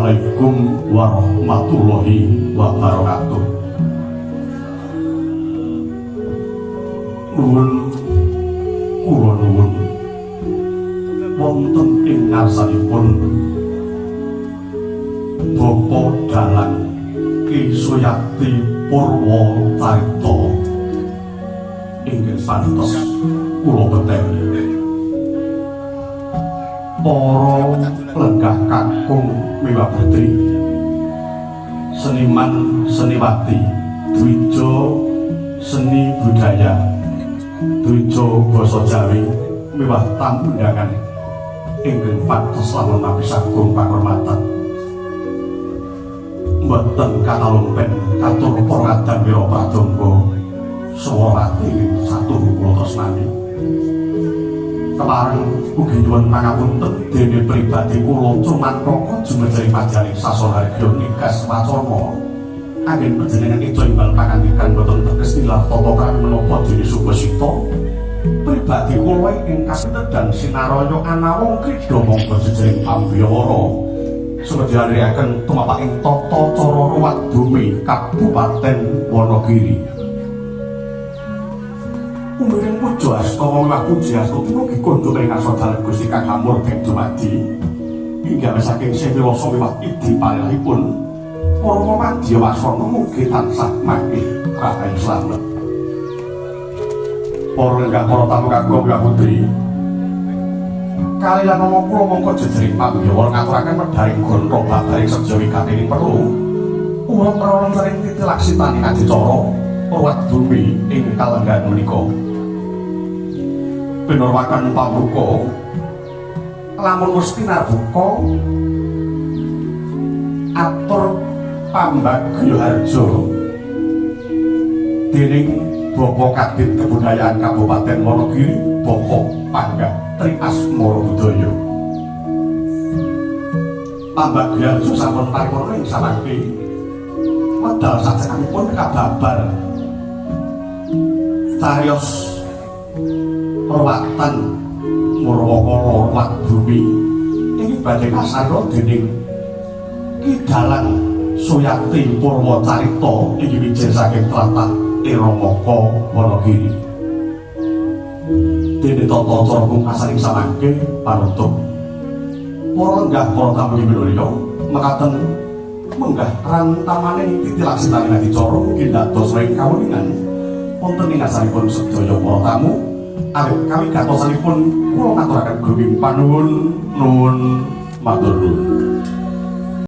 Assalamualaikum warahmatullahi wabarakatuh. Nuwun kula nuwun wonten ing ngarsanipun Bapa Dalang Ki Suyati Purwocarita inggih pantos kula beten para lenggah kakung miwah putri seniman seniwati dwija seni budaya dwija basa Jawi miwah tamu undangan inggih pantos lamun napisagung pakurmatan mboten katalumpen katur para kadang wira pradonga swawati satu kula tresnani kepareng ugi nyuwun pangapunten dene pribadi kula Cumantaka jumejering majaling Sasohargya Nigas Wacana anggen panjenengan itu imbal pangandikan boten teges nilar tata kan menapa dene Subasita pribadi kula ingkang dan sinaraya anawung krida monggo jejering pambiyara sumedyaken tumapaking tata cara ruwat bumi Kabupaten Wonogiri. Umiring puja asta miwah puji asta mugi kondha ing asadalan Gusti Kang Hamurdeng dumadi inggih saking sewilasa miwah idi parilahipun para madya wasana mugi tansah mangke rahayu slamet. Para lenggah para tamu kakung miwah putri kaliyan nama kula mongko jejering pambiyara ngaturaken medharing gonta babaring sedya wigatining perlu urip-urip sering titilaksitani adicara ruwat bumi ing kalenggan menika. Pinurwakan pambuka lamun mesti narbuka atur pambagya harja dening Bapak Kadit Kebudayaan Kabupaten Wonogiri Bapak Panggah Tri Asmara Budaya. Pambagya harja sampun paripurna ing samangke wedal sajenengipun kababar cariyos perwatan Murwakala ruwat bumi ini badhe kasarya dening Ki Dalang Suyati Purwocarita iki wijih saking tlatah Iramaka Wonogiri. Dene tata cara pungkasaning samangke panutup para lenggah para tamu minulya mekaten menggah rantamaning titilaksitani adicara mugi dados ing kawuningan wonten ing asalipun sedaya para tamu. Awit kami gatosanipun kula ngaturaken gunging panuwun nuwun matur nuwun.